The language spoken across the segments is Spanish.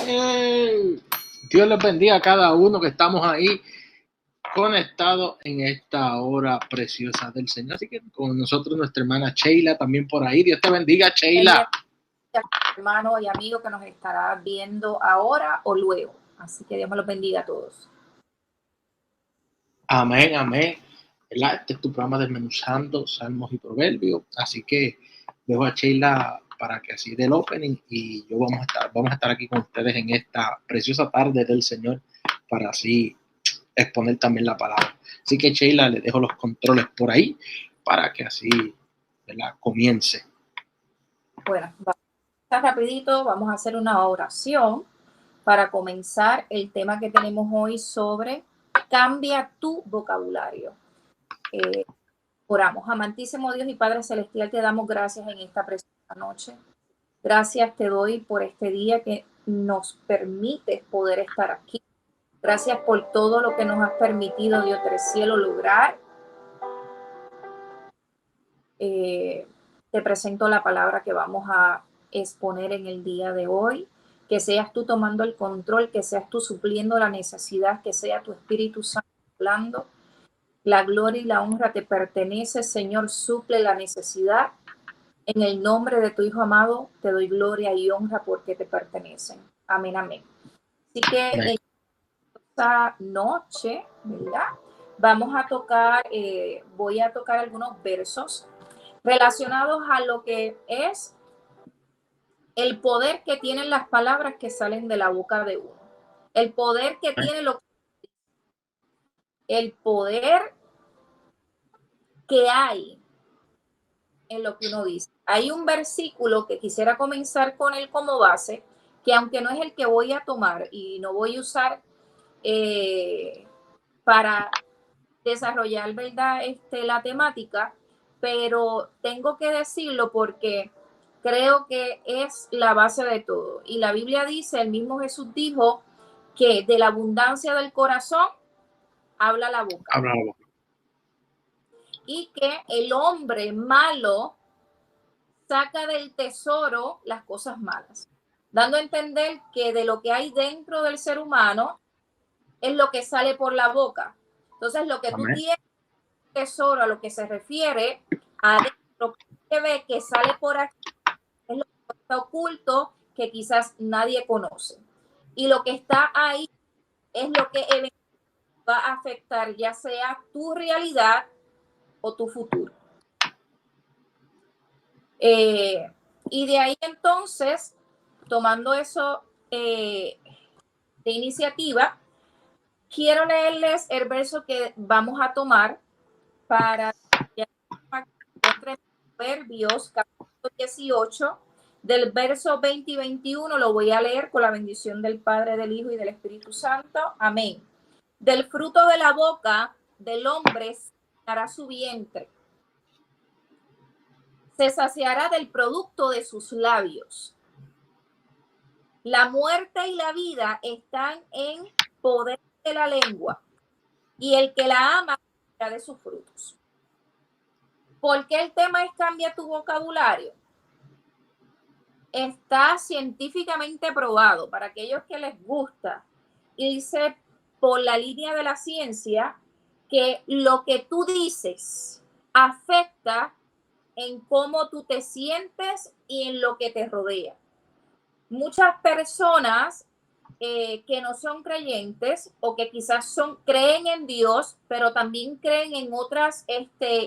Amén. Dios les bendiga a cada uno que estamos ahí conectados en esta hora preciosa del Señor. Así que con nosotros nuestra hermana Sheila también por ahí. Dios te bendiga, Sheila. Hermano y amigo que nos estará viendo ahora o luego. Así que Dios me los bendiga a todos. Amén, amén. Este es tu programa Desmenuzando Salmos y Proverbios. Así que dejo a Sheila para que así dé el opening y yo vamos a estar aquí con ustedes en esta preciosa tarde del Señor para así exponer también la palabra. Así que Sheila, le dejo los controles por ahí para que así, ¿verdad?, comience. Bueno, rapidito, vamos a hacer una oración para comenzar el tema que tenemos hoy sobre cambia tu vocabulario. Oramos. Amantísimo Dios y Padre Celestial, te damos gracias en esta preciosa noche. Gracias te doy por este día que nos permite poder estar aquí. Gracias por todo lo que nos has permitido, Dios del cielo, lograr. Te presento la palabra que vamos a exponer en el día de hoy. Que seas tú tomando el control, que seas tú supliendo la necesidad, que sea tu Espíritu Santo hablando. La gloria y la honra te pertenece, Señor, suple la necesidad. En el nombre de tu Hijo amado, te doy gloria y honra porque te pertenecen. Amén, amén. Así que en esta noche, ¿verdad? Vamos a tocar, voy a tocar algunos versos relacionados a lo que es el poder que tienen las palabras que salen de la boca de uno. El poder que tiene el poder que hay en lo que uno dice. Hay un versículo que quisiera comenzar con él como base, que aunque no es el que voy a tomar y no voy a usar para desarrollar, ¿verdad?, la temática, pero tengo que decirlo porque creo que es la base de todo. Y la Biblia dice, el mismo Jesús dijo que de la abundancia del corazón habla la boca. Habla la boca. Y que el hombre malo saca del tesoro las cosas malas, dando a entender que de lo que hay dentro del ser humano es lo que sale por la boca. Entonces, lo que tú tienes tesoro, a lo que se refiere a lo que ve que sale por aquí, es lo que está oculto, que quizás nadie conoce. Y lo que está ahí es lo que eventualmente va a afectar ya sea tu realidad o tu futuro. Y de ahí entonces, tomando eso de iniciativa, quiero leerles el verso que vamos a tomar para Proverbios capítulo 18, del verso 20 y 21, lo voy a leer con la bendición del Padre, del Hijo y del Espíritu Santo. Amén. Del fruto de la boca del hombre saciará su vientre. Se saciará del producto de sus labios. La muerte y la vida están en poder de la lengua, y el que la ama comerá de sus frutos. ¿Por qué el tema es cambia tu vocabulario? Está científicamente probado para aquellos que les gusta irse por la línea de la ciencia, que lo que tú dices afecta en cómo tú te sientes y en lo que te rodea. Muchas personas que no son creyentes o que quizás creen en Dios, pero también creen en otras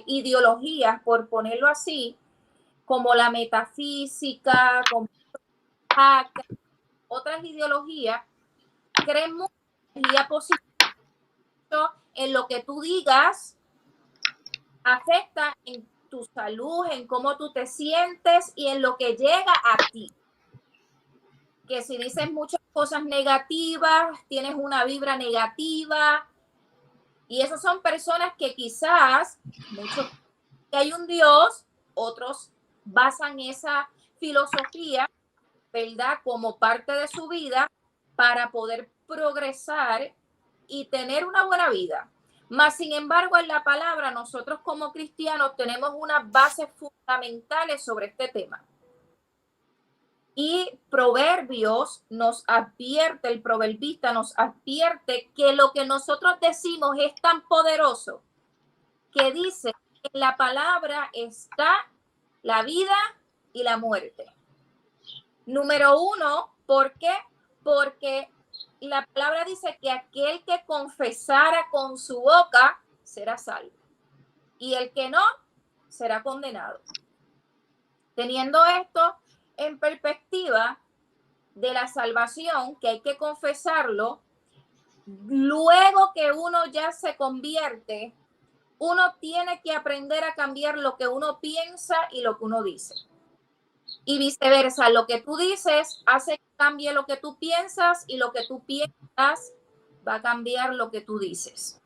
ideologías, por ponerlo así, como la metafísica, como otras ideologías, creen mucho en energía positiva, en lo que tú digas afecta en tu salud, en cómo tú te sientes y en lo que llega a ti. Que si dices muchas cosas negativas, tienes una vibra negativa. Y esas son personas que quizás, muchos que hay un Dios, otros basan esa filosofía, ¿verdad?, como parte de su vida para poder progresar y tener una buena vida. Mas, sin embargo, en la palabra, nosotros como cristianos tenemos unas bases fundamentales sobre este tema. Y Proverbios nos advierte, el proverbista nos advierte que lo que nosotros decimos es tan poderoso que dice que en la palabra está la vida y la muerte. Número uno, ¿por qué? Porque la palabra dice que aquel que confesara con su boca será salvo y el que no será condenado. Teniendo esto en perspectiva de la salvación, que hay que confesarlo, luego que uno ya se convierte, uno tiene que aprender a cambiar lo que uno piensa y lo que uno dice. Y viceversa, lo que tú dices hace que cambie lo que tú piensas y lo que tú piensas va a cambiar lo que tú dices.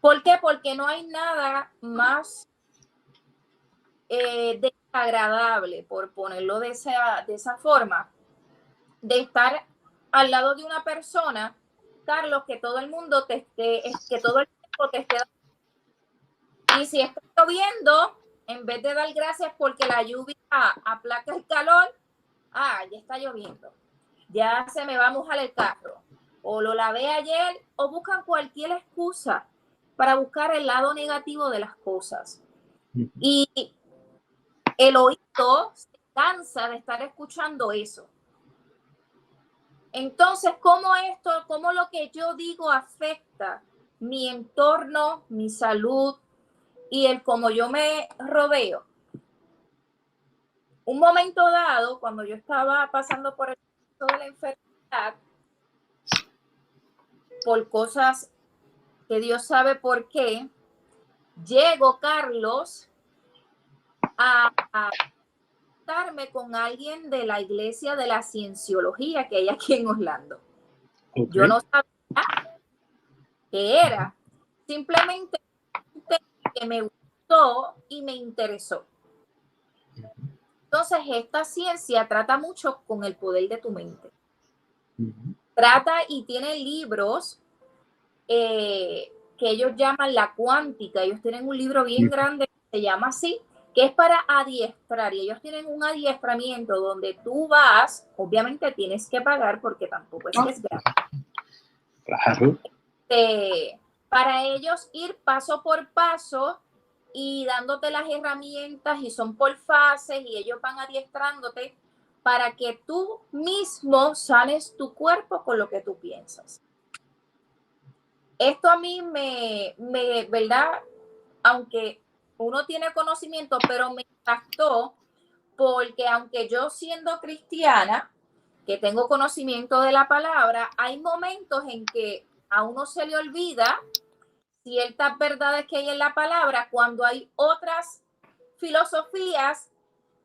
¿Por qué? Porque no hay nada más desagradable, por ponerlo de esa forma, de estar al lado de una persona, Carlos, que todo el mundo que todo el tiempo te esté dando. Y si está lloviendo, en vez de dar gracias porque la lluvia aplaca el calor, ya está lloviendo, ya se me va a mojar el carro, o lo lavé ayer, o buscan cualquier excusa para buscar el lado negativo de las cosas. Y el oído se cansa de estar escuchando eso. Entonces, cómo lo que yo digo afecta mi entorno, mi salud y el cómo yo me rodeo? Un momento dado, cuando yo estaba pasando por el proceso de la enfermedad, por cosas que Dios sabe por qué, llegó Carlos a estarme con alguien de la iglesia de la cienciología que hay aquí en Orlando. Okay. Yo no sabía qué era, simplemente que me gustó y me interesó. Entonces, esta ciencia trata mucho con el poder de tu mente. Trata y tiene libros que ellos llaman la cuántica. Ellos tienen un libro bien grande que se llama así, que es para adiestrar. Y ellos tienen un adiestramiento donde tú vas, obviamente tienes que pagar porque tampoco es que es gratis. Claro. Para ellos ir paso por paso y dándote las herramientas, y son por fases, y ellos van adiestrándote para que tú mismo sanes tu cuerpo con lo que tú piensas. Esto a mí ¿verdad? Aunque uno tiene conocimiento, pero me impactó porque aunque yo siendo cristiana, que tengo conocimiento de la palabra, hay momentos en que a uno se le olvida ciertas verdades que hay en la palabra cuando hay otras filosofías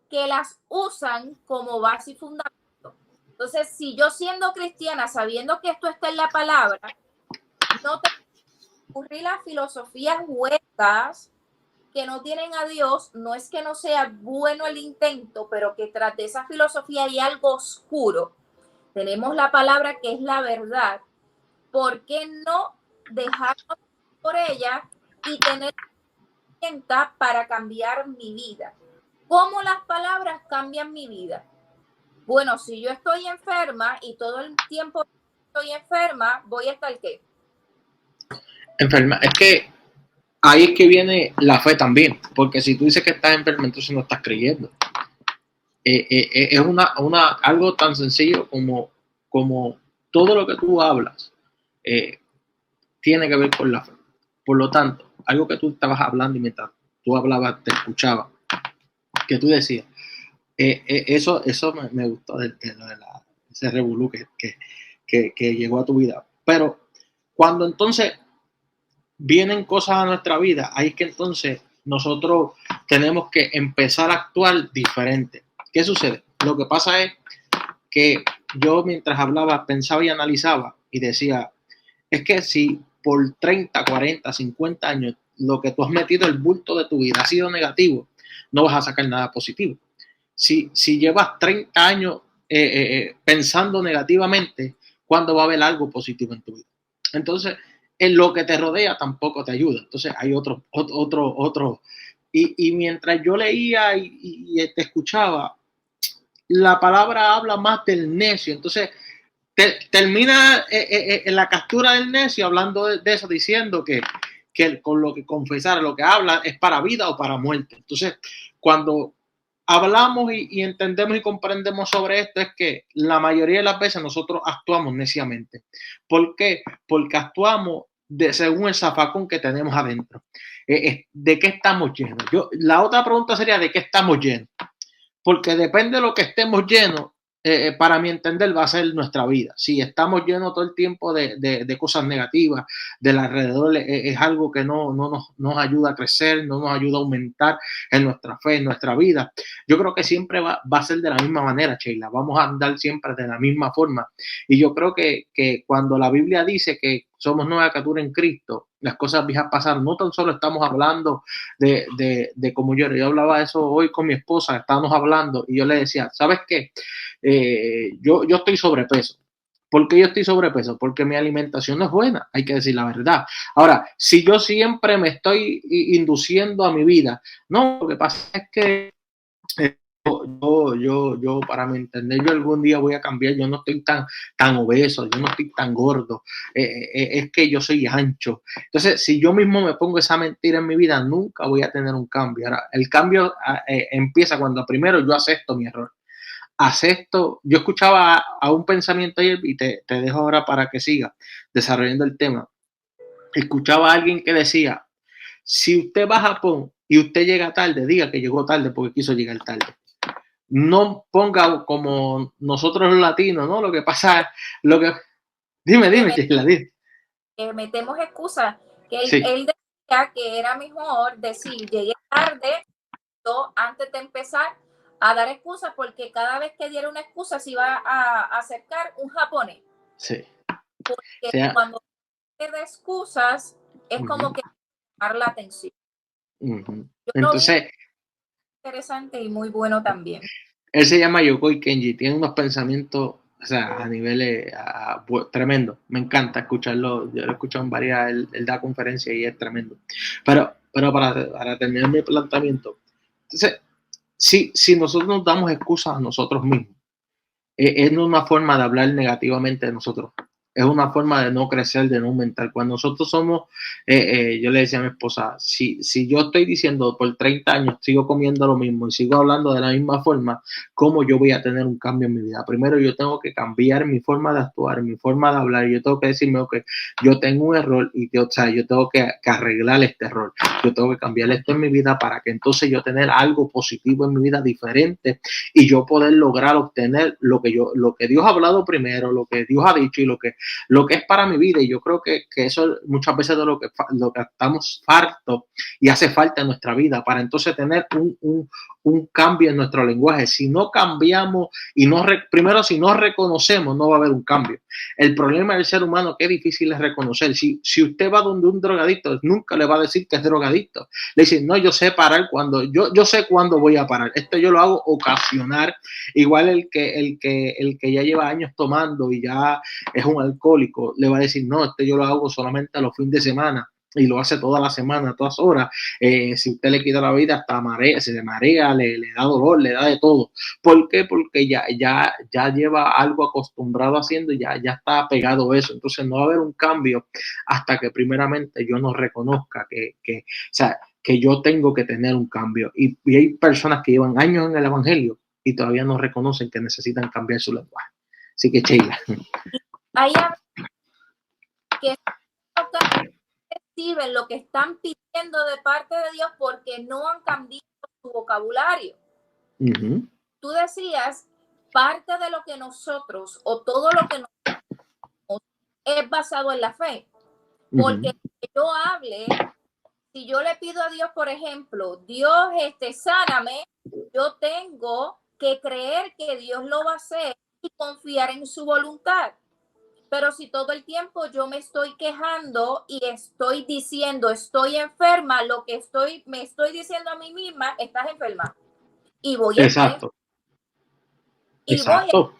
que las usan como base y fundamento. Entonces, si yo siendo cristiana, sabiendo que esto está en la palabra, no te ocurrir las filosofías huecas que no tienen a Dios, no es que no sea bueno el intento, pero que tras de esa filosofía hay algo oscuro. Tenemos la palabra que es la verdad. ¿Por qué no dejarnos por ella y tener herramientas para cambiar mi vida? ¿Cómo las palabras cambian mi vida? Bueno, si yo estoy enferma y todo el tiempo estoy enferma, voy a estar ¿qué? Enferma. Es que ahí es que viene la fe también, porque si tú dices que estás enferma, entonces no estás creyendo. Es algo tan sencillo como todo lo que tú hablas tiene que ver con la fe. Por lo tanto, algo que tú estabas hablando y mientras tú hablabas, te escuchaba, que tú decías, eso me gustó de ese revolú que llegó a tu vida. Pero cuando entonces vienen cosas a nuestra vida, ahí es que entonces nosotros tenemos que empezar a actuar diferente. ¿Qué sucede? Lo que pasa es que yo mientras hablaba pensaba y analizaba y decía, es que si por 30, 40, 50 años lo que tú has metido el bulto de tu vida ha sido negativo, no vas a sacar nada positivo. Si llevas 30 años pensando negativamente, ¿cuándo va a haber algo positivo en tu vida? Entonces, en lo que te rodea tampoco te ayuda. Entonces, hay otro. Y mientras yo leía y te escuchaba, la palabra habla más del necio. Entonces, termina en la captura del necio hablando de eso, diciendo que con lo que confesar, lo que habla es para vida o para muerte. Entonces, cuando hablamos y entendemos y comprendemos sobre esto, es que la mayoría de las veces nosotros actuamos neciamente. ¿Por qué? Porque actuamos según el zafacón que tenemos adentro. ¿De qué estamos llenos? La otra pregunta sería, ¿de qué estamos llenos? Porque depende de lo que estemos llenos, para mi entender, va a ser nuestra vida. Si estamos llenos todo el tiempo de cosas negativas, del alrededor, es algo que no nos ayuda a crecer, no nos ayuda a aumentar en nuestra fe, en nuestra vida. Yo creo que siempre va a ser de la misma manera, Sheila. Vamos a andar siempre de la misma forma. Y yo creo que cuando la Biblia dice que somos nueva criatura en Cristo, las cosas viejas pasaron, no tan solo estamos hablando de cómo yo hablaba de eso hoy con mi esposa, estábamos hablando y yo le decía, ¿sabes qué? Yo estoy sobrepeso. ¿Por qué yo estoy sobrepeso? Porque mi alimentación no es buena, hay que decir la verdad. Ahora, si yo siempre me estoy induciendo a mi vida, no, lo que pasa es que yo, para mi entender, yo algún día voy a cambiar, yo no estoy tan obeso, yo no estoy tan gordo, es que yo soy ancho. Entonces, si yo mismo me pongo esa mentira en mi vida, nunca voy a tener un cambio. Ahora, el cambio empieza cuando primero yo acepto mi error. Acepto, yo escuchaba a un pensamiento ayer y te dejo ahora para que siga desarrollando el tema. Escuchaba a alguien que decía, si usted va a Japón y usted llega tarde, diga que llegó tarde porque quiso llegar tarde. No ponga como nosotros los latinos, ¿no? Lo que pasa, lo que... Dime, Sheila, dime. Metemos excusas, que Sí. él decía que era mejor decir, llegué tarde, antes de empezar a dar excusas, porque cada vez que diera una excusa se iba a acercar un japonés. Sí. Porque O sea, cuando se da excusas, es como que llamar la atención. Yo entonces, interesante y muy bueno también. él se llama Yokoi Kenji, tiene unos pensamientos, o sea, a niveles tremendo. Me encanta escucharlo. Yo lo he escuchado en varias, él da conferencias y es tremendo. Pero para terminar mi planteamiento, entonces, si nosotros nos damos excusas a nosotros mismos, es una forma de hablar negativamente de nosotros. Es una forma de no crecer, de no aumentar. Cuando nosotros somos, yo le decía a mi esposa, si yo estoy diciendo por 30 años sigo comiendo lo mismo y sigo hablando de la misma forma, ¿cómo yo voy a tener un cambio en mi vida? Primero yo tengo que cambiar mi forma de actuar, mi forma de hablar. Yo tengo que decirme, ok, yo tengo un error y yo tengo que arreglar este error. Yo tengo que cambiar esto en mi vida para que entonces yo tener algo positivo en mi vida diferente y yo poder lograr obtener lo que Dios ha hablado primero, lo que Dios ha dicho y lo que es para mi vida. Y yo creo que eso muchas veces de lo que estamos fartos y hace falta en nuestra vida para entonces tener un cambio en nuestro lenguaje. Si no cambiamos y primero si no reconocemos, no va a haber un cambio. El problema del ser humano que es difícil es reconocer. Si usted va donde un drogadicto, nunca le va a decir que es drogadicto. Le dice, no, yo sé parar cuando, yo sé cuándo voy a parar. Esto yo lo hago ocasionar. Igual el que ya lleva años tomando y ya es un alcohólico, le va a decir, no, yo lo hago solamente a los fines de semana. Y lo hace toda la semana, a todas horas. Si usted le quita la vida, hasta se le marea, le da dolor, le da de todo. ¿Por qué? Porque ya lleva algo acostumbrado haciendo y ya está pegado eso. Entonces no va a haber un cambio hasta que primeramente yo no reconozca o sea, que yo tengo que tener un cambio. Y hay personas que llevan años en el evangelio y todavía no reconocen que necesitan cambiar su lenguaje. Así que, Sheila. Hay que reciben lo que están pidiendo de parte de Dios porque no han cambiado su vocabulario. Tú decías, parte de lo que nosotros o todo lo que nosotros es basado en la fe. Porque yo hable, si yo le pido a Dios, por ejemplo, Dios, sáname, yo tengo que creer que Dios lo va a hacer y confiar en su voluntad. Pero si todo el tiempo yo me estoy quejando y estoy diciendo estoy enferma, lo que me estoy diciendo a mí misma, estás enferma. Y voy a estar enferma. Exacto.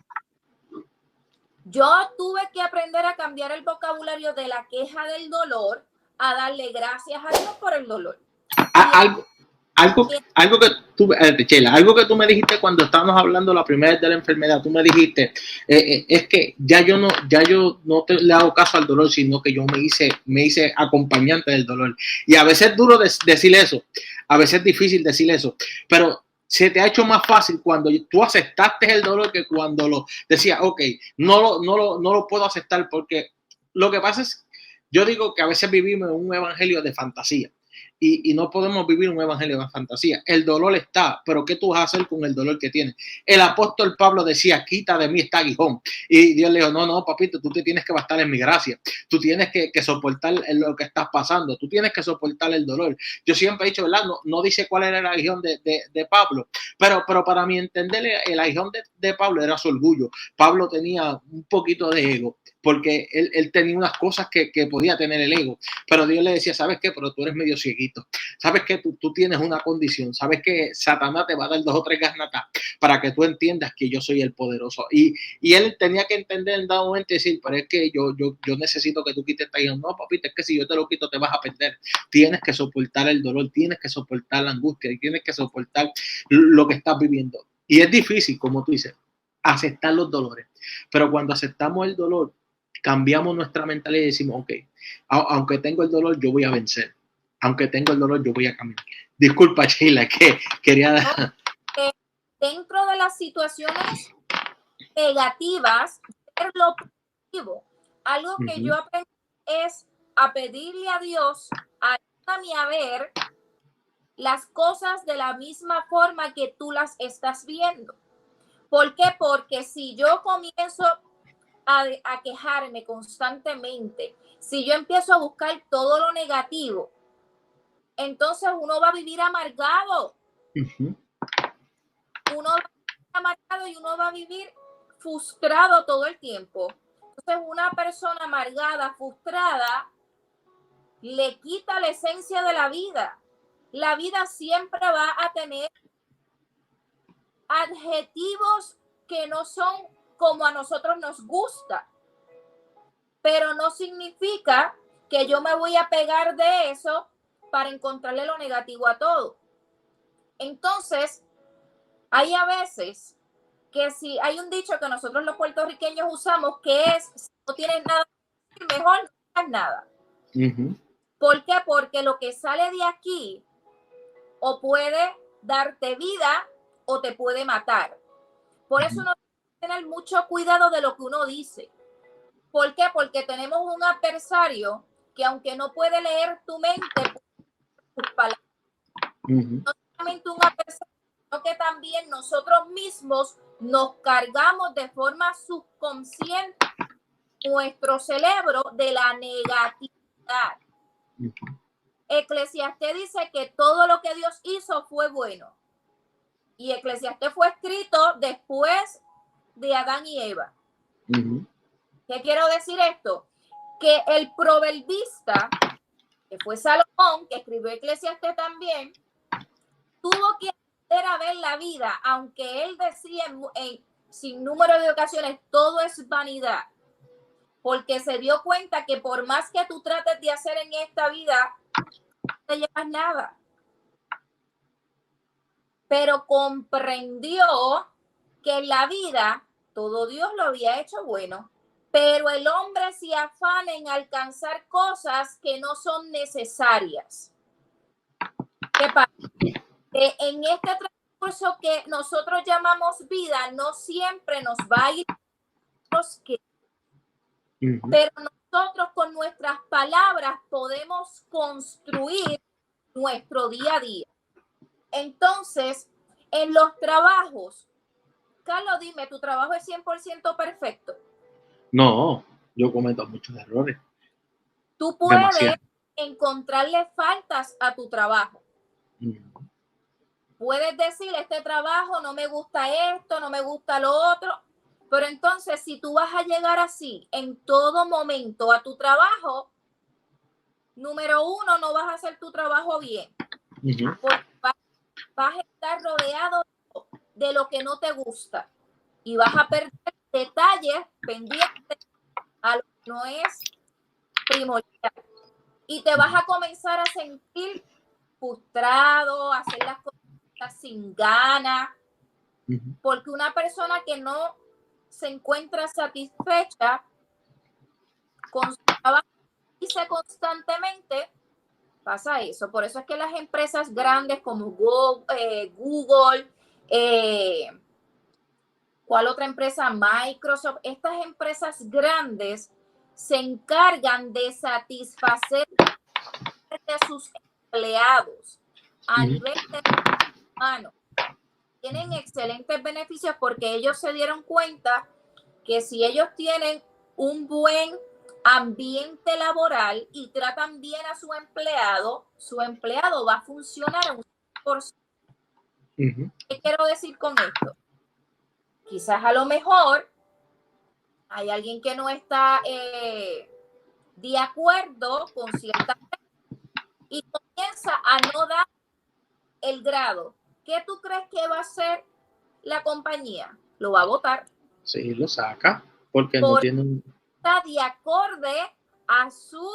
Yo tuve que aprender a cambiar el vocabulario de la queja del dolor a darle gracias a Dios por el dolor. Algo que tú, Chela, algo que tú me dijiste cuando estábamos hablando la primera vez de la enfermedad, tú me dijiste, es que ya yo no le hago caso al dolor, sino que yo me hice acompañante del dolor. Y a veces es duro decir eso, a veces es difícil decir eso, pero se te ha hecho más fácil cuando tú aceptaste el dolor que cuando lo decías, ok, no lo puedo aceptar, porque lo que pasa es, yo digo que a veces vivimos en un evangelio de fantasía. Y no podemos vivir un evangelio de fantasía. El dolor está, pero ¿qué tú vas a hacer con el dolor que tienes? El apóstol Pablo decía, quita de mí este aguijón. Y Dios le dijo, no, papito, tú te tienes que bastar en mi gracia. Tú tienes que soportar lo que estás pasando. Tú tienes que soportar el dolor. Yo siempre he dicho, ¿verdad? No dice cuál era el aguijón de Pablo, pero para mí entender, el aguijón de Pablo era su orgullo. Pablo tenía un poquito de ego, porque él tenía unas cosas que podía tener el ego, pero Dios le decía, ¿sabes qué? Pero tú eres medio cieguito, ¿sabes qué? Tú tienes una condición, ¿sabes qué? Satanás te va a dar 2 o 3 garnatas para que tú entiendas que yo soy el poderoso, y él tenía que entender en dado momento y decir, pero es que yo necesito que tú quites esta hija. No, papito, es que si yo te lo quito te vas a perder. Tienes que soportar el dolor, tienes que soportar la angustia y tienes que soportar lo que estás viviendo, y es difícil, como tú dices, aceptar los dolores, pero cuando aceptamos el dolor, cambiamos nuestra mentalidad y decimos, ok, aunque tengo el dolor, yo voy a vencer. Aunque tengo el dolor, yo voy a caminar. Disculpa, Sheila, que quería... Dentro de las situaciones negativas, ver lo positivo. Algo que yo aprendí es a pedirle a Dios, ayúdame a ver las cosas de la misma forma que tú las estás viendo. ¿Por qué? Porque si yo comienzo a quejarme constantemente, si yo empiezo a buscar todo lo negativo, entonces uno va a vivir amargado. Uno va a vivir amargado y uno va a vivir frustrado todo el tiempo. Entonces una persona amargada, frustrada, le quita la esencia de la vida. La vida siempre va a tener adjetivos que no son como a nosotros nos gusta, pero no significa que yo me voy a pegar de eso para encontrarle lo negativo a todo. Entonces, hay a veces que si hay un dicho que nosotros los puertorriqueños usamos, que es, si no tienes nada, mejor no hagas nada. ¿Por qué? Porque lo que sale de aquí o puede darte vida o te puede matar. Por eso uno tiene que tener mucho cuidado de lo que uno dice. ¿Por qué? Porque tenemos un adversario que aunque no puede leer tu mente, tus palabras, no solamente un adversario, sino que también nosotros mismos nos cargamos de forma subconsciente nuestro cerebro de la negatividad. Eclesiastés dice que todo lo que Dios hizo fue bueno. Y Eclesiastés fue escrito después de Adán y Eva. ¿Qué quiero decir esto? Que el proverbista, que fue Salomón, que escribió Eclesiastés también, tuvo que aprender a ver la vida, aunque él decía en sin número de ocasiones, todo es vanidad, porque se dio cuenta que por más que tú trates de hacer en esta vida, no te llevas nada. Pero comprendió que en la vida todo Dios lo había hecho bueno, pero el hombre se afana en alcanzar cosas que no son necesarias. ¿Qué pasa? En este transcurso que nosotros llamamos vida, no siempre nos va a ir que, pero nosotros con nuestras palabras podemos construir nuestro día a día. Entonces, en los trabajos, Carlos, dime, ¿tu trabajo es 100% perfecto? No, yo cometo muchos errores. Tú puedes encontrarle faltas a tu trabajo. Puedes decir, este trabajo no me gusta esto, no me gusta lo otro, pero entonces si tú vas a llegar así en todo momento a tu trabajo, número uno, no vas a hacer tu trabajo bien. Porque vas a estar rodeado de lo que no te gusta y vas a perder detalles pendientes a lo que no es primordial. Y te vas a comenzar a sentir frustrado, hacer las cosas sin ganas, porque una persona que no se encuentra satisfecha con su trabajo dice constantemente, pasa eso. Por eso es que las empresas grandes como Google, ¿cuál otra empresa? Microsoft. Estas empresas grandes se encargan de satisfacer de sus empleados a nivel de humano. Tienen excelentes beneficios porque ellos se dieron cuenta que si ellos tienen un buen ambiente laboral y tratan bien a su empleado va a funcionar un 100%. ¿Qué quiero decir con esto? Quizás a lo mejor hay alguien que no está de acuerdo con cierta y comienza a no dar el grado. ¿Qué tú crees que va a hacer la compañía? Lo va a votar. Sí, lo saca porque no tiene está de acorde a su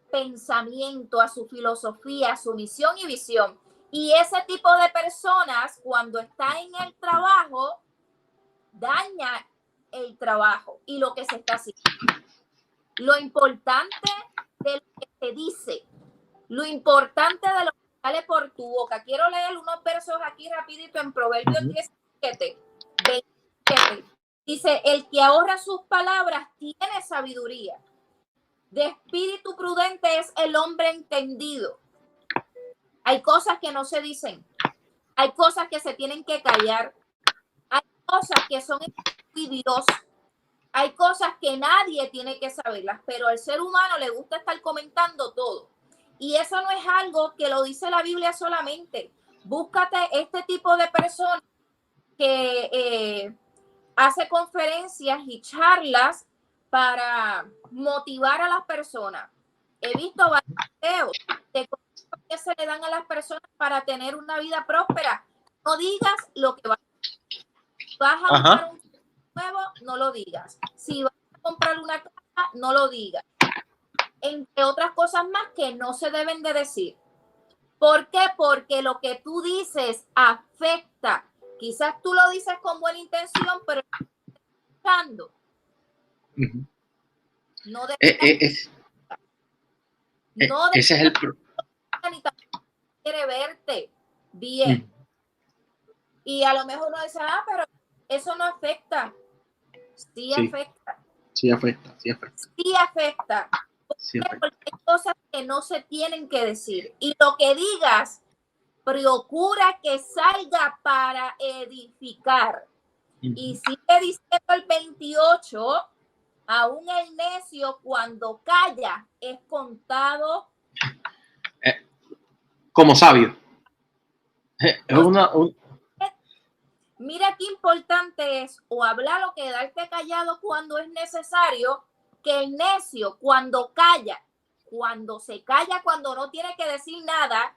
pensamiento, a su filosofía, a su misión y visión. Y ese tipo de personas, cuando está en el trabajo, daña el trabajo y lo que se está haciendo. Lo importante de lo que se dice, lo importante de lo que sale por tu boca. Quiero leer unos versos aquí rapidito en Proverbios 17, 27. Dice, el que ahorra sus palabras tiene sabiduría. De espíritu prudente es el hombre entendido. Hay cosas que no se dicen. Hay cosas que se tienen que callar. Hay cosas que son Dios. Hay cosas que nadie tiene que saberlas, pero al ser humano le gusta estar comentando todo. Y eso no es algo que lo dice la Biblia solamente. Búscate este tipo de personas que hace conferencias y charlas para motivar a las personas. He visto varios videos de cosas que se le dan a las personas para tener una vida próspera. No digas lo que vas a buscar un nuevo, no lo digas. Si vas a comprar una casa, no lo digas. Entre otras cosas más que no se deben de decir. ¿Por qué? Porque lo que tú dices afecta. Quizás tú lo dices con buena intención, pero escuchando. No ese es el quiere verte bien. Y a lo mejor uno dice, pero eso no afecta. Sí afecta. Sí afecta. Sí afecta. Porque hay cosas que no se tienen que decir. Y lo que digas, procura que salga para edificar. Y sigue diciendo el 28, aún el necio cuando calla es contado como sabio. Mira qué importante es o hablar o quedarte callado cuando es necesario, que el necio cuando calla, cuando se calla, cuando no tiene que decir nada,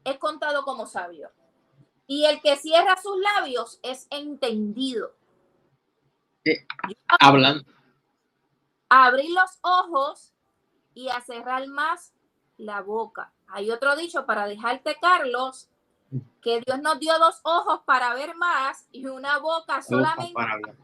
es contado como sabio. Y el que cierra sus labios es entendido. Hablan. A abrir los ojos y a cerrar más la boca. Hay otro dicho para dejarte, Carlos, que Dios nos dio 2 ojos para ver más y una boca solamente para hablar.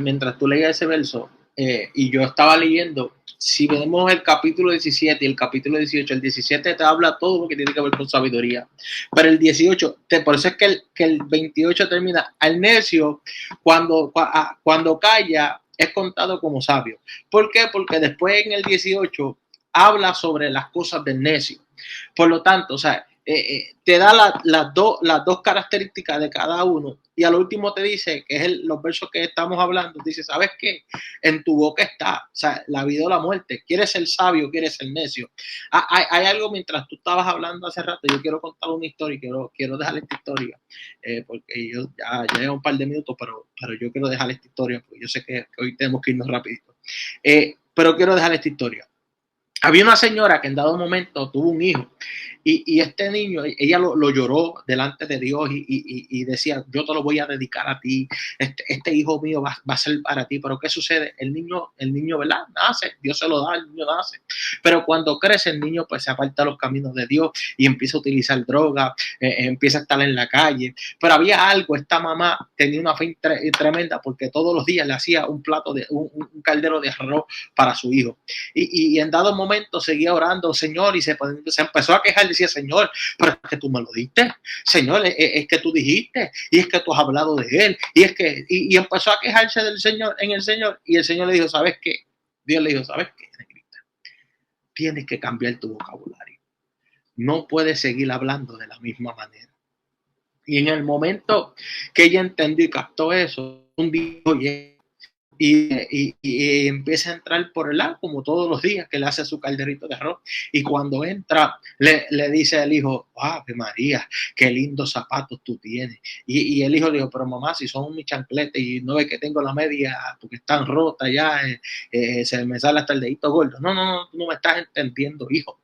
Mientras tú leías ese verso y yo estaba leyendo, si vemos el capítulo 17 y el capítulo 18, el 17 te habla todo lo que tiene que ver con sabiduría, pero el 18, por eso es que el 28 termina, al necio cuando calla es contado como sabio. ¿Por qué? Porque después en el 18 habla sobre las cosas del necio. Por lo tanto, o sea, te da las dos características de cada uno y al último te dice, que es los versos que estamos hablando, dice, ¿sabes qué? En tu boca está, o sea, la vida o la muerte. ¿Quieres ser sabio? ¿Quieres ser necio? Hay algo mientras tú estabas hablando hace rato, yo quiero contar una historia, quiero dejar esta historia, porque yo ya llevo un par de minutos, pero yo quiero dejar esta historia, porque yo sé que hoy tenemos que irnos rapidito. Pero quiero dejar esta historia. Había una señora que en dado momento tuvo un hijo y este niño, ella lo lloró delante de Dios y decía, yo te lo voy a dedicar a ti, este hijo mío va a ser para ti. Pero ¿qué sucede? El niño, ¿verdad? Nace, Dios se lo da, el niño nace. Pero cuando crece el niño, pues se aparta de los caminos de Dios y empieza a utilizar droga, empieza a estar en la calle. Pero había algo, esta mamá tenía una fe tremenda porque todos los días le hacía un caldero de arroz para su hijo. Y en dado momento seguía orando, Señor, y se empezó a quejar, decía, Señor, pero es que tú me lo diste, Señor, es que tú dijiste, y es que tú has hablado de él, y empezó a quejarse del Señor, en el Señor, y el Señor le dijo, ¿sabes qué? Dios le dijo, ¿sabes qué, negrita? Tienes que cambiar tu vocabulario. No puedes seguir hablando de la misma manera. Y en el momento que ella entendió y captó eso, un día, oye, y empieza a entrar por el lado, como todos los días que le hace su calderito de arroz. Y cuando entra, le dice al hijo, ¡Ave María, qué lindos zapatos tú tienes! Y el hijo le dijo, pero mamá, si son mis chancletes y no ves que tengo la media porque están rotas ya, se me sale hasta el dedito gordo. No, tú no me estás entendiendo, hijo.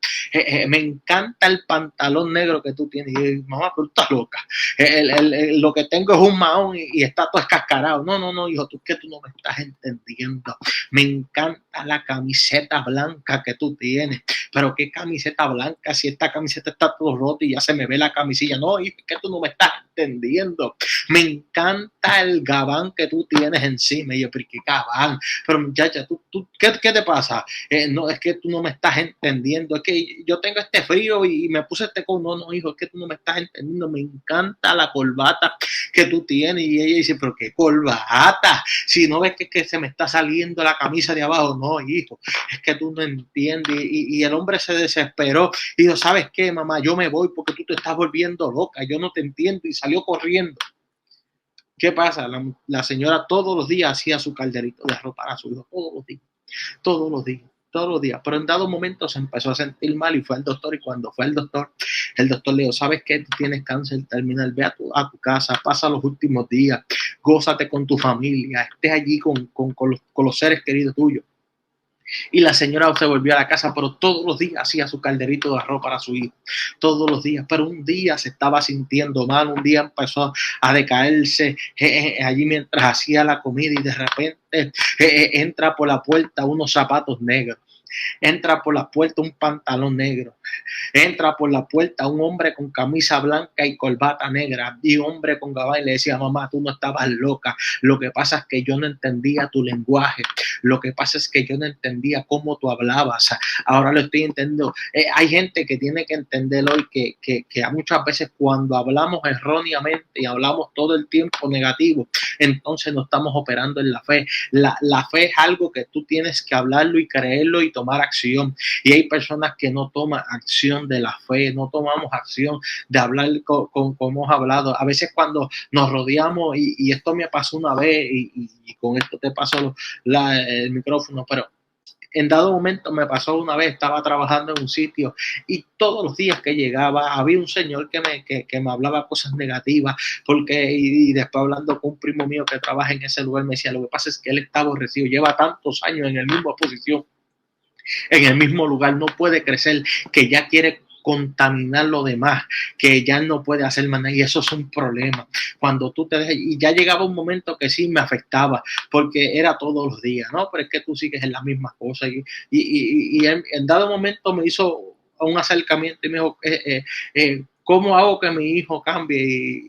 Me encanta el pantalón negro que tú tienes. Y yo, mamá, tú estás loca. Lo que tengo es un mahón y está todo escascarado. No, hijo, tú no me estás entendiendo. Me encanta la camiseta blanca que tú tienes. Pero qué camiseta blanca, si esta camiseta está todo rota y ya se me ve la camisilla. No, hijo, es que tú no me estás entendiendo. Me encanta el gabán que tú tienes encima. Y yo, pero qué gabán. Pero muchacha, ¿qué te pasa? No, es que tú no me estás entendiendo. Es que yo tengo este frío y me puse este con. No, hijo, es que tú no me estás entendiendo. Me encanta la corbata que tú tienes. Y ella dice, pero qué corbata. Si no ves que se me está saliendo la camisa de abajo. No, hijo, es que tú no entiendes. Y el hombre se desesperó y dijo, ¿sabes qué, mamá? Yo me voy porque tú te estás volviendo loca. Yo no te entiendo. Y salió corriendo. ¿Qué pasa? La señora todos los días hacía su calderito de arroz para su hijo. Todos los días, pero en dado momento se empezó a sentir mal y fue al doctor. Y cuando fue al doctor, el doctor le dijo, ¿sabes qué? Tú tienes cáncer terminal, ve a tu casa, pasa los últimos días, gózate con tu familia, estés allí con los seres queridos tuyos. Y la señora se volvió a la casa, pero todos los días hacía su calderito de arroz para su hijo, todos los días. Pero un día se estaba sintiendo mal, un día empezó a decaerse allí mientras hacía la comida y de repente entra por la puerta unos zapatos negros. Entra por la puerta un pantalón negro. Entra por la puerta un hombre con camisa blanca y corbata negra y hombre con gabán y le decía, mamá, tú no estabas loca. Lo que pasa es que yo no entendía tu lenguaje. Lo que pasa es que yo no entendía cómo tú hablabas. Ahora lo estoy entendiendo. Hay gente que tiene que entender hoy que muchas veces cuando hablamos erróneamente y hablamos todo el tiempo negativo, entonces no estamos operando en la fe. La fe es algo que tú tienes que hablarlo y creerlo y tomar acción. Y hay personas que no toman acción de la fe, no tomamos acción de hablar como hemos hablado. A veces cuando nos rodeamos, y esto me pasó una vez, y con esto te paso el micrófono, pero en dado momento me pasó una vez, estaba trabajando en un sitio y todos los días que llegaba había un señor que me hablaba cosas negativas, porque y después hablando con un primo mío que trabaja en ese lugar me decía, lo que pasa es que él está aborrecido, lleva tantos años en la misma posición, en el mismo lugar, no puede crecer, que ya quiere contaminar lo demás, que ya no puede hacer más nada, y eso es un problema. Cuando tú te dejas, y ya llegaba un momento que sí me afectaba, porque era todos los días, ¿no? Pero es que tú sigues en las mismas cosas, y en dado momento me hizo un acercamiento y me dijo, ¿cómo hago que mi hijo cambie?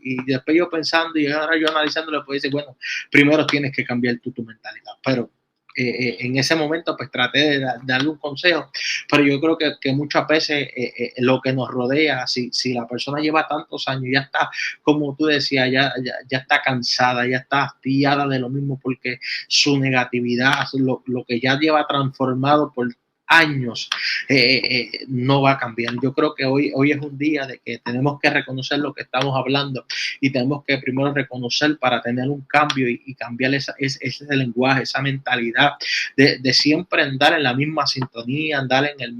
Y después yo pensando y ahora yo analizándolo, pues dice, bueno, primero tienes que cambiar tu mentalidad, pero en ese momento pues traté de darle un consejo, pero yo creo que muchas veces lo que nos rodea, si la persona lleva tantos años, ya está, como tú decías, ya está cansada, ya está hastiada de lo mismo, porque su negatividad, lo que ya lleva transformado por años, no va a cambiar. Yo creo que hoy es un día de que tenemos que reconocer lo que estamos hablando y tenemos que primero reconocer para tener un cambio y cambiar ese lenguaje, esa mentalidad de siempre andar en la misma sintonía, andar en el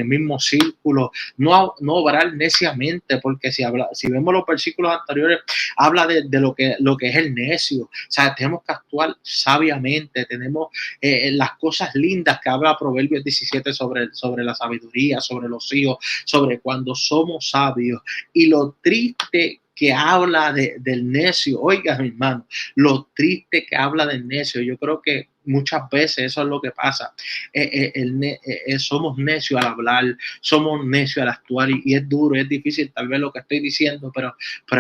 mismo círculo, no obrar neciamente, porque si vemos los versículos anteriores, habla de lo que es el necio. O sea, tenemos que actuar sabiamente, tenemos las cosas lindas que habla Proverbios 17 sobre la sabiduría, sobre los hijos, sobre cuando somos sabios, y lo triste que habla del necio. Oiga, mi hermano, lo triste que habla del necio. Yo creo que muchas veces eso es lo que pasa. Somos necios al hablar, somos necios al actuar, y es duro, es difícil tal vez lo que estoy diciendo, pero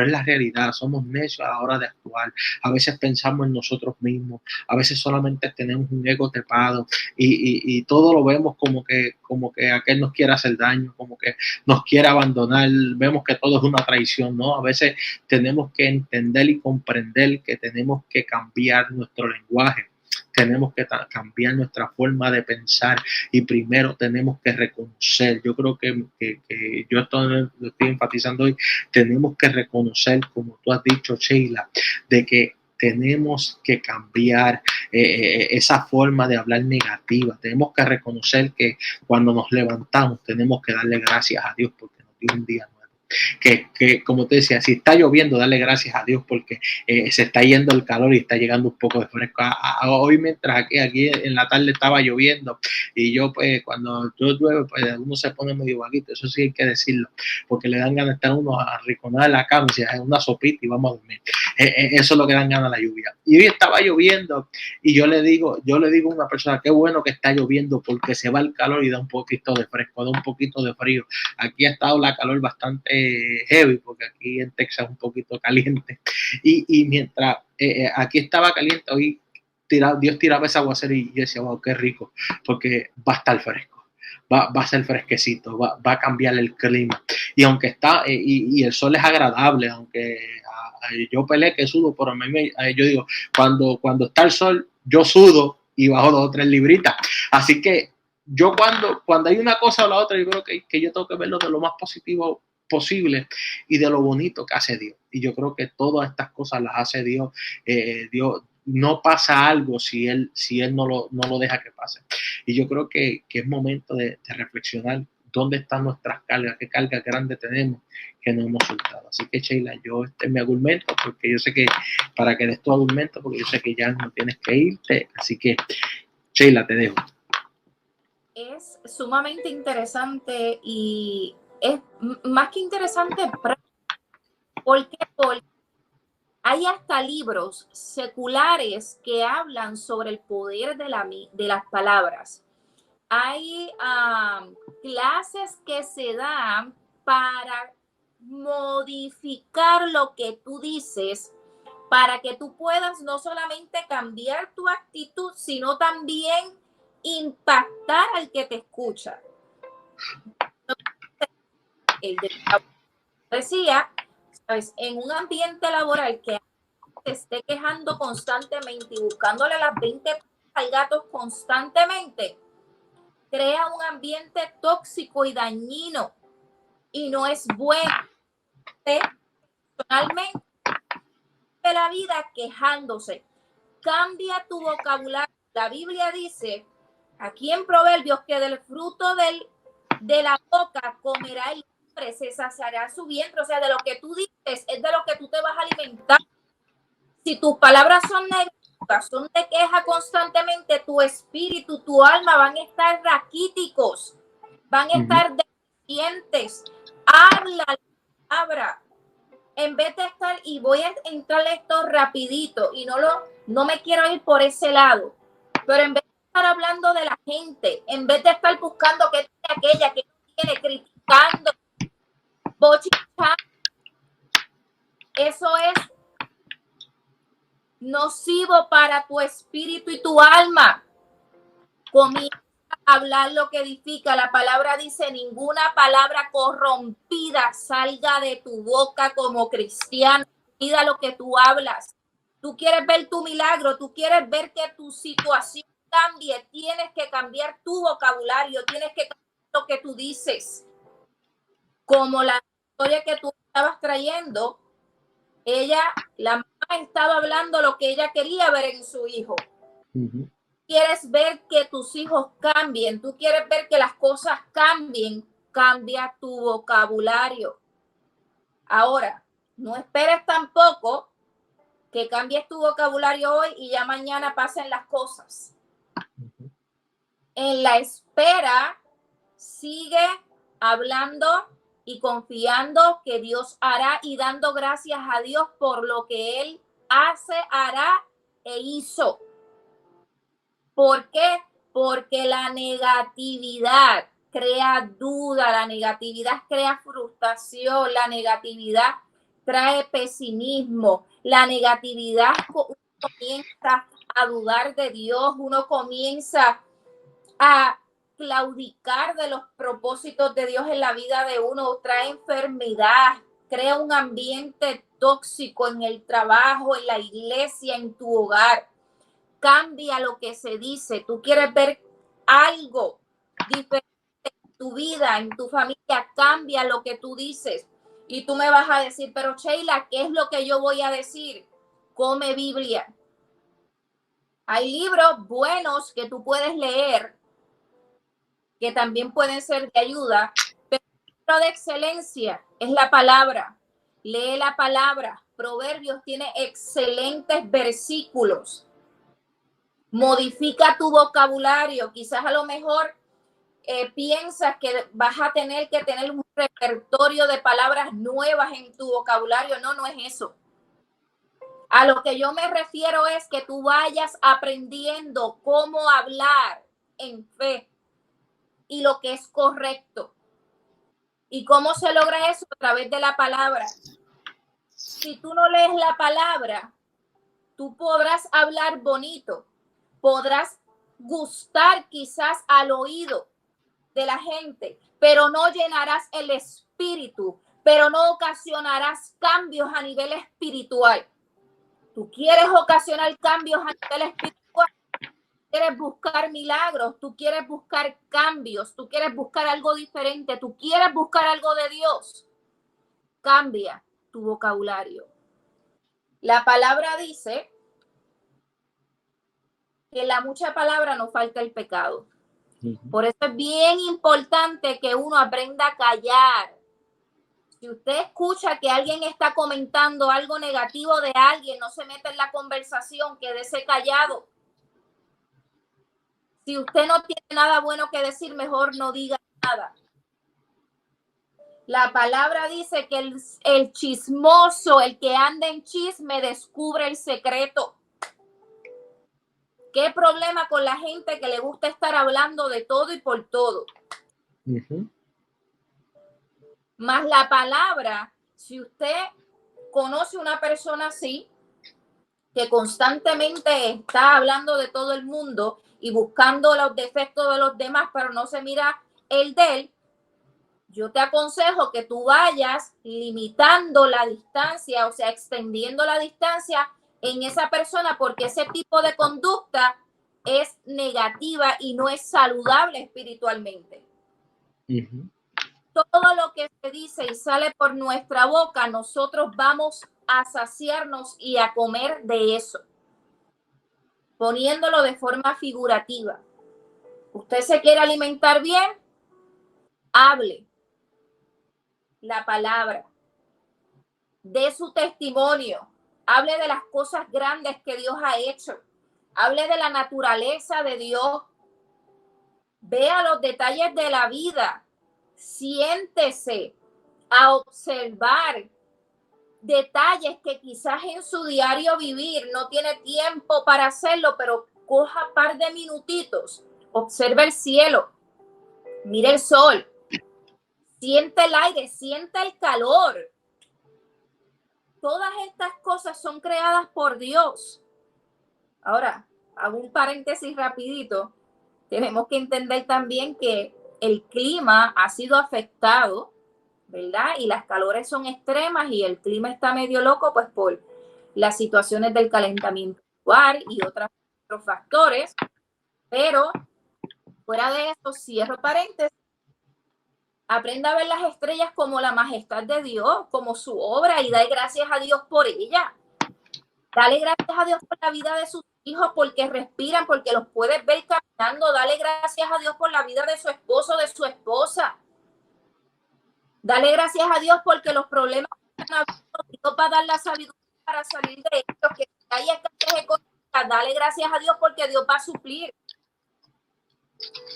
es la realidad. Somos necios a la hora de actuar. A veces pensamos en nosotros mismos, a veces solamente tenemos un ego trepado, y todo lo vemos como que aquel nos quiere hacer daño, como que nos quiere abandonar, vemos que todo es una traición, ¿no? A veces tenemos que entender y comprender que tenemos que cambiar nuestro lenguaje, tenemos que cambiar nuestra forma de pensar, y primero tenemos que reconocer, yo creo que yo lo estoy enfatizando hoy, tenemos que reconocer, como tú has dicho, Sheila, de que tenemos que cambiar esa forma de hablar negativa. Tenemos que reconocer que cuando nos levantamos tenemos que darle gracias a Dios porque nos dio un día nuevo. Que como te decía, si está lloviendo, dale gracias a Dios porque se está yendo el calor y está llegando un poco de fresco. Hoy mientras aquí en la tarde estaba lloviendo, y yo pues cuando yo llueve pues uno se pone medio vaguito, eso sí hay que decirlo, porque le dan ganas de estar uno a riconar la cama, si es una sopita y vamos a dormir. Eso es lo que dan ganas la lluvia. Y hoy estaba lloviendo, y yo le digo a una persona, qué bueno que está lloviendo porque se va el calor y da un poquito de fresco, da un poquito de frío. Aquí ha estado la calor bastante heavy, porque aquí en Texas es un poquito caliente, y mientras aquí estaba caliente, hoy Dios tiraba ese aguacero, y yo decía, wow, qué rico, porque va a estar fresco. Va a ser fresquecito, va a cambiar el clima. Y aunque está, y el sol es agradable, aunque yo peleé que sudo, pero a mí yo digo, cuando está el sol, yo sudo y bajo 2 o 3 libritas. Así que yo cuando hay una cosa o la otra, yo creo que yo tengo que verlo de lo más positivo posible y de lo bonito que hace Dios. Y yo creo que todas estas cosas las hace Dios. Dios no pasa algo si él no lo deja que pase. Y yo creo que es momento de reflexionar dónde están nuestras cargas, qué cargas grandes tenemos que no hemos soltado. Así que, Sheila, yo me argumento, porque yo sé que para que des tu argumento, porque yo sé que ya no tienes que irte. Así que, Sheila, te dejo. Es sumamente interesante, y es más que interesante porque hay hasta libros seculares que hablan sobre el poder de las palabras. Hay clases que se dan para modificar lo que tú dices, para que tú puedas no solamente cambiar tu actitud, sino también impactar al que te escucha. El decía, ¿sabes? En un ambiente laboral que se esté quejando constantemente y buscándole las 20 al gato constantemente, crea un ambiente tóxico y dañino, y no es bueno. Personalmente, de la vida quejándose. Cambia tu vocabulario. La Biblia dice aquí en Proverbios que del fruto de la boca comerá el hombre, se saciará su vientre. O sea, de lo que tú dices es de lo que tú te vas a alimentar. Si tus palabras son negativas, son de queja constantemente, tu espíritu, tu alma van a estar raquíticos, van a estar deficientes. Habla la palabra. En vez de estar, y voy a entrar esto rapidito, y no me quiero ir por ese lado, pero en vez de estar hablando de la gente, en vez de estar buscando qué tiene aquella, que no tiene, criticando, bochechando, eso es nocivo para tu espíritu y tu alma. Comienza a hablar lo que edifica. La palabra dice, ninguna palabra corrompida salga de tu boca como cristiano. Cuida lo que tú hablas. Tú quieres ver tu milagro, tú quieres ver que tu situación cambie, tienes que cambiar tu vocabulario, tienes que cambiar lo que tú dices. Como la historia que tú estabas trayendo, la mamá estaba hablando lo que ella quería ver en su hijo. Quieres ver que tus hijos cambien, tú quieres ver que las cosas cambien, cambia tu vocabulario. Ahora, no esperes tampoco que cambies tu vocabulario hoy y ya mañana pasen las cosas. En la espera, sigue hablando y confiando que Dios hará y dando gracias a Dios por lo que Él hace, hará e hizo. ¿Por qué? Porque la negatividad crea duda, la negatividad crea frustración, la negatividad trae pesimismo, la negatividad comienza a dudar de Dios, uno comienza a claudicar de los propósitos de Dios en la vida de uno, trae enfermedad, crea un ambiente tóxico en el trabajo, en la iglesia, en tu hogar. Cambia lo que se dice. Tú quieres ver algo diferente en tu vida, en tu familia, cambia lo que tú dices. Y tú me vas a decir, pero Sheila, ¿qué es lo que yo voy a decir? Come Biblia. Hay libros buenos que tú puedes leer, que también pueden ser de ayuda, pero el libro de excelencia es la palabra. Lee la palabra. Proverbios tiene excelentes versículos. Modifica tu vocabulario. Quizás a lo mejor piensas que vas a tener que tener un repertorio de palabras nuevas en tu vocabulario. No, no es eso. A lo que yo me refiero es que tú vayas aprendiendo cómo hablar en fe y lo que es correcto. ¿Y cómo se logra eso? A través de la palabra. Si tú no lees la palabra, tú podrás hablar bonito, podrás gustar quizás al oído de la gente, pero no llenarás el espíritu, pero no ocasionarás cambios a nivel espiritual. Tú quieres ocasionar cambios a nivel espiritual, quieres buscar milagros, tú quieres buscar cambios, tú quieres buscar algo diferente, tú quieres buscar algo de Dios. Cambia tu vocabulario. La palabra dice que en la mucha palabra nos falta el pecado. Por eso es bien importante que uno aprenda a callar. Si usted escucha que alguien está comentando algo negativo de alguien, no se meta en la conversación, quédese callado. Si usted no tiene nada bueno que decir, mejor no diga nada. La palabra dice que el chismoso, el que anda en chisme, descubre el secreto. ¿Qué problema con la gente que le gusta estar hablando de todo y por todo? Más la palabra, si usted conoce una persona así, que constantemente está hablando de todo el mundo y buscando los defectos de los demás, pero no se mira el de él, yo te aconsejo que tú vayas limitando la distancia, o sea, extendiendo la distancia en esa persona, porque ese tipo de conducta es negativa y no es saludable espiritualmente. Todo lo que se dice y sale por nuestra boca, nosotros vamos a saciarnos y a comer de eso, poniéndolo de forma figurativa. Usted se quiere alimentar bien, hable la palabra, dé su testimonio, hable de las cosas grandes que Dios ha hecho, hable de la naturaleza de Dios, vea los detalles de la vida, siéntese a observar detalles que quizás en su diario vivir no tiene tiempo para hacerlo, pero coja un par de minutitos, observe el cielo, mire el sol, siente el aire, siente el calor. Todas estas cosas son creadas por Dios. Ahora, hago un paréntesis rapidito. Tenemos que entender también que el clima ha sido afectado, ¿verdad? Y las calores son extremas y el clima está medio loco, pues por las situaciones del calentamiento global y otros factores. Pero fuera de eso, cierro paréntesis, aprenda a ver las estrellas como la majestad de Dios, como su obra, y dale gracias a Dios por ella. Dale gracias a Dios por la vida de sus hijos, porque respiran, porque los puedes ver caminando. Dale gracias a Dios por la vida de su esposo, de su esposa. Dale gracias a Dios porque los problemas que están habiendo, Dios va a dar la sabiduría para salir de ellos. Que hay escasez económica, dale gracias a Dios porque Dios va a suplir.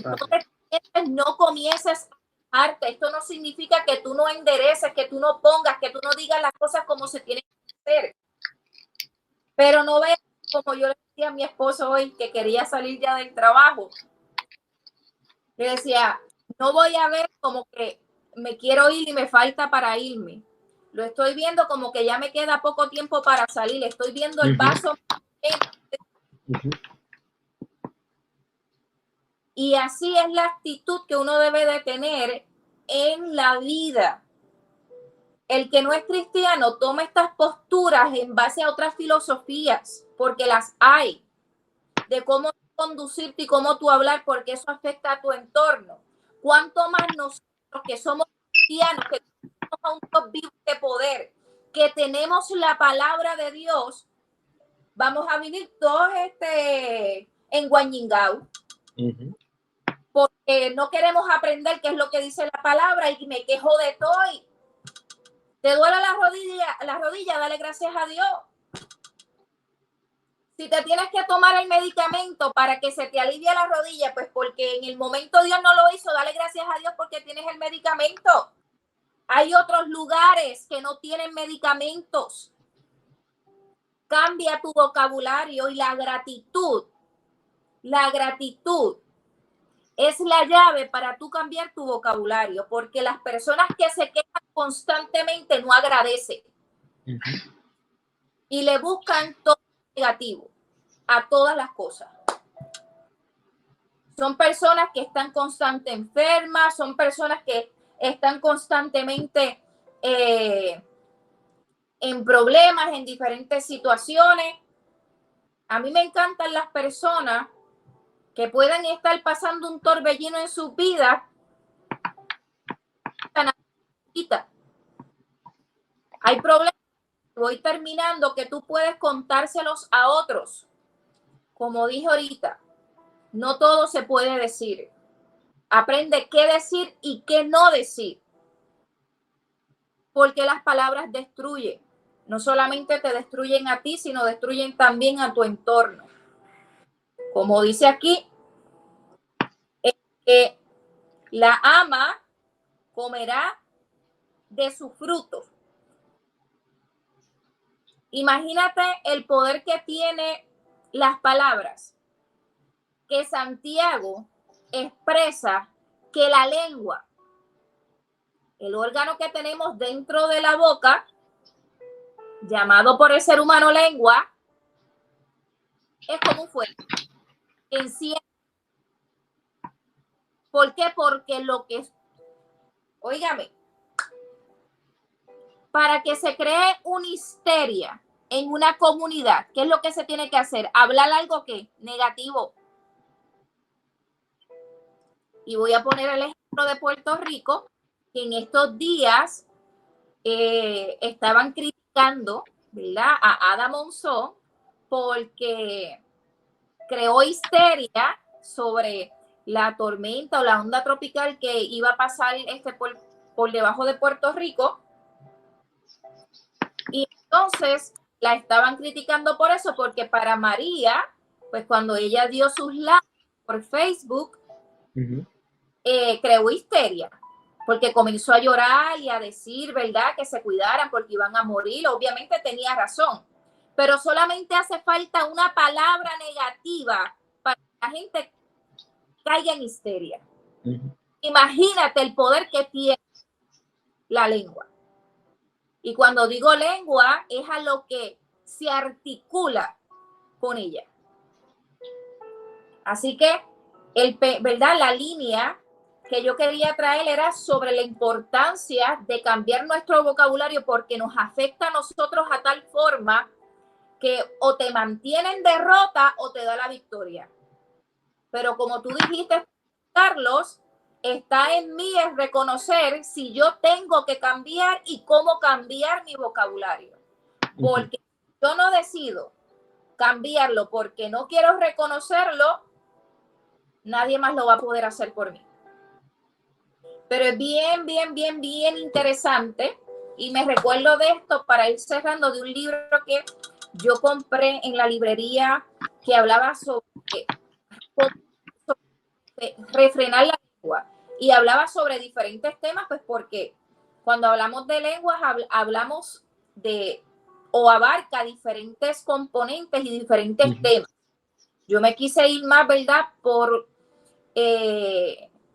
No te sientes, no comiences a arte. Esto no significa que tú no endereces, que tú no pongas, que tú no digas las cosas como se tienen que hacer. Pero no veas, como yo le decía a mi esposo hoy, que quería salir ya del trabajo. Le decía, no voy a ver como que me quiero ir y me falta para irme. Lo estoy viendo como que ya me queda poco tiempo para salir. Estoy viendo el vaso. Y así es la actitud que uno debe de tener en la vida. El que no es cristiano toma estas posturas en base a otras filosofías, porque las hay, de cómo conducirte y cómo tú hablar, porque eso afecta a tu entorno. ¿Cuánto más nosotros que somos cristianos, que tenemos a un Dios vivo de poder, que tenemos la palabra de Dios, vamos a vivir todos en Guañingao? Porque no queremos aprender qué es lo que dice la palabra y me quejo de todo. ¿Te duele la rodilla? Dale gracias a Dios. Si te tienes que tomar el medicamento para que se te alivie la rodilla, pues porque en el momento Dios no lo hizo, dale gracias a Dios porque tienes el medicamento. Hay otros lugares que no tienen medicamentos. Cambia tu vocabulario y la gratitud es la llave para tú cambiar tu vocabulario, porque las personas que se quejan constantemente no agradecen y le buscan todo negativo a todas las cosas. Son personas que están constantemente enfermas, son personas que están constantemente en problemas, en diferentes situaciones. A mí me encantan las personas que pueden estar pasando un torbellino en su vida. Hay problemas, voy terminando, que tú puedes contárselos a otros. Como dije ahorita, no todo se puede decir. Aprende qué decir y qué no decir. Porque las palabras destruyen. No solamente te destruyen a ti, sino destruyen también a tu entorno. Como dice aquí, la ama comerá de su fruto. Imagínate el poder que tiene las palabras, que Santiago expresa que la lengua, el órgano que tenemos dentro de la boca, llamado por el ser humano lengua, es como un fuego. Enciende. ¿Por qué? Porque lo que es, óigame, para que se cree una histeria en una comunidad, ¿qué es lo que se tiene que hacer? Hablar algo que negativo. Y voy a poner el ejemplo de Puerto Rico, que en estos días estaban criticando, ¿verdad?, a Ada Monzón porque creó histeria sobre la tormenta o la onda tropical que iba a pasar por debajo de Puerto Rico. Y entonces la estaban criticando por eso, porque para María, pues cuando ella dio sus likes por Facebook, creó histeria, porque comenzó a llorar y a decir, ¿verdad?, que se cuidaran porque iban a morir. Obviamente tenía razón, pero solamente hace falta una palabra negativa para que la gente caiga en histeria. Imagínate el poder que tiene la lengua. Y cuando digo lengua, es a lo que se articula con ella. Así que, ¿verdad?, la línea que yo quería traer era sobre la importancia de cambiar nuestro vocabulario, porque nos afecta a nosotros a tal forma que o te mantiene en derrota o te da la victoria. Pero como tú dijiste, Carlos, está en mí es reconocer si yo tengo que cambiar y cómo cambiar mi vocabulario. Porque yo no decido cambiarlo porque no quiero reconocerlo, nadie más lo va a poder hacer por mí. Pero es bien interesante, y me recuerdo de esto para ir cerrando, de un libro que yo compré en la librería que hablaba sobre refrenar la lengua. Y hablaba sobre diferentes temas, pues porque cuando hablamos de lenguas, hablamos de, o abarca diferentes componentes y diferentes temas. Yo me quise ir más, ¿verdad?, por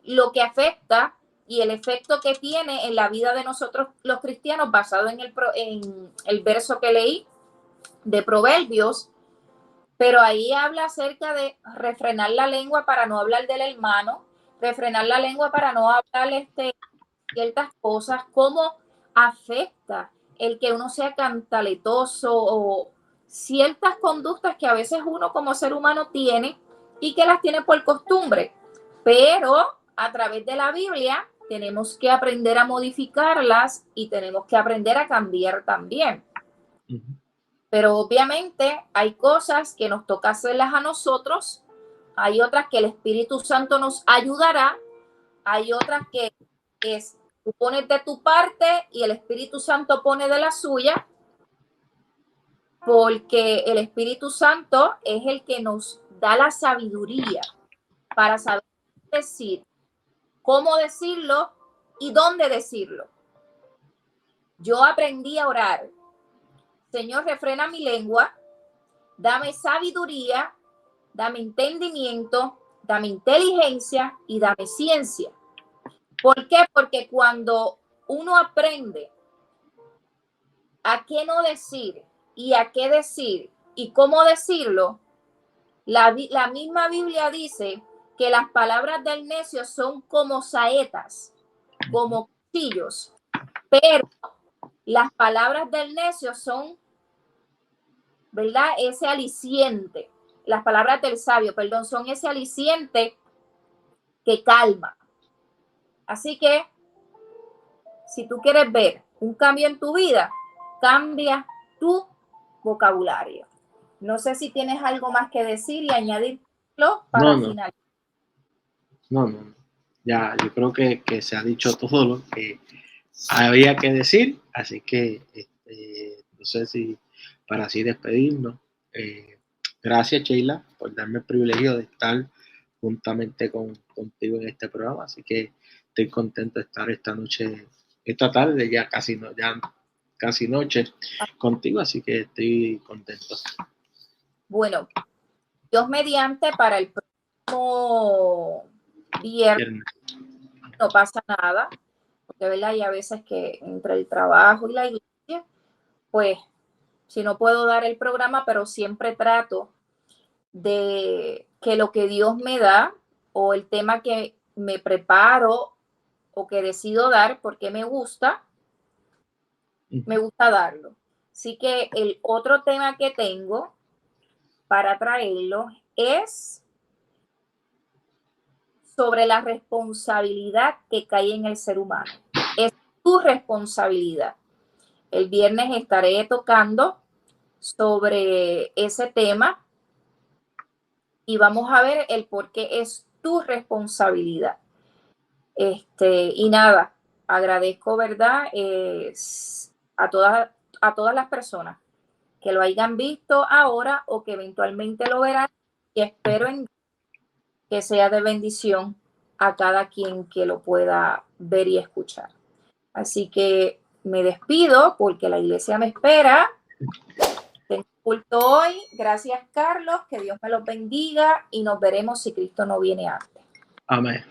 lo que afecta y el efecto que tiene en la vida de nosotros los cristianos, basado en el verso que leí de Proverbios, pero ahí habla acerca de refrenar la lengua para no hablar del hermano, refrenar la lengua para no hablar ciertas cosas, cómo afecta el que uno sea cantaletoso o ciertas conductas que a veces uno como ser humano tiene y que las tiene por costumbre, pero a través de la Biblia tenemos que aprender a modificarlas y tenemos que aprender a cambiar también. Pero obviamente hay cosas que nos toca hacerlas a nosotros, hay otras que el Espíritu Santo nos ayudará, hay otras que tú pones de tu parte y el Espíritu Santo pone de la suya, porque el Espíritu Santo es el que nos da la sabiduría para saber decir, cómo decirlo y dónde decirlo. Yo aprendí a orar: Señor, refrena mi lengua, dame sabiduría, dame entendimiento, dame inteligencia y dame ciencia. ¿Por qué? Porque cuando uno aprende a qué no decir y a qué decir y cómo decirlo, la misma Biblia dice que las palabras del necio son como saetas, como cuchillos, pero las palabras del necio son, ¿verdad?, ese aliciente. Las palabras del sabio, perdón, son ese aliciente que calma. Así que, si tú quieres ver un cambio en tu vida, cambia tu vocabulario. No sé si tienes algo más que decir y añadirlo para finalizar. No. Ya, yo creo que se ha dicho todo lo que había que decir, así que no sé si para así despedirnos. Gracias, Sheila, por darme el privilegio de estar juntamente contigo en este programa, así que estoy contento de estar esta tarde, ya casi noche contigo, así que estoy contento. Bueno, Dios mediante, para el próximo viernes no pasa nada, porque ¿verdad? Hay a veces que entre el trabajo y la iglesia, pues si no puedo dar el programa, pero siempre trato de que lo que Dios me da o el tema que me preparo o que decido dar porque me gusta darlo. Así que el otro tema que tengo para traerlo es sobre la responsabilidad que cae en el ser humano. Es tu responsabilidad. El viernes estaré tocando sobre ese tema y vamos a ver el por qué es tu responsabilidad. Y nada, agradezco, ¿verdad?, a todas las personas que lo hayan visto ahora o que eventualmente lo verán, y espero que sea de bendición a cada quien que lo pueda ver y escuchar. Así que me despido porque la iglesia me espera. Tengo culto hoy. Gracias, Carlos. Que Dios me los bendiga y nos veremos si Cristo no viene antes. Amén.